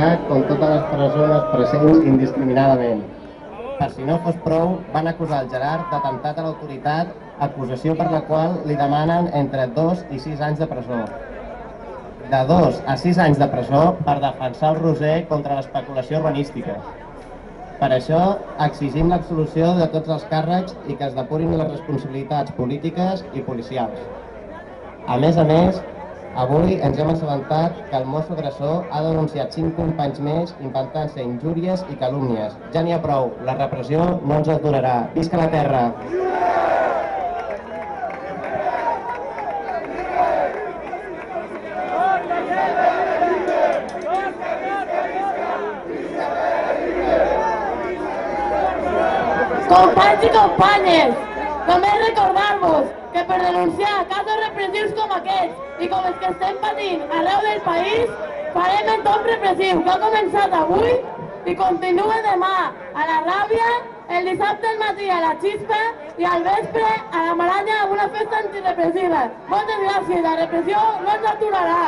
tancat com totes les persones presents indiscriminadament. Per si no fos prou, van acusar el Gerard d'atemptat a l'autoritat, acusació per la qual li demanen entre 2 i 6 anys de presó. De 2 a 6 anys de presó per defensar el Roser contra l'especulació urbanística. Per això exigim l'absolució de tots els càrrecs i que es depurin les responsabilitats polítiques i policials. A més, avui ens hem assabentat que el mosso agressor ha denunciat 5 companys més inventant-se injúries i calúmnies. Ja n'hi ha prou, la repressió no ens aturarà. Visca la terra! Companys i companyes, només recordar-vos que per denunciar casos repressius com aquests i com els que estem patint arreu del país, farem el top repressiu que ha començat avui i continua demà a la Ràbia, el dissabte al matí a la Xispa i al vespre a la Maranya amb una festa antirepressiva. Moltes gràcies, la repressió no ens aturarà.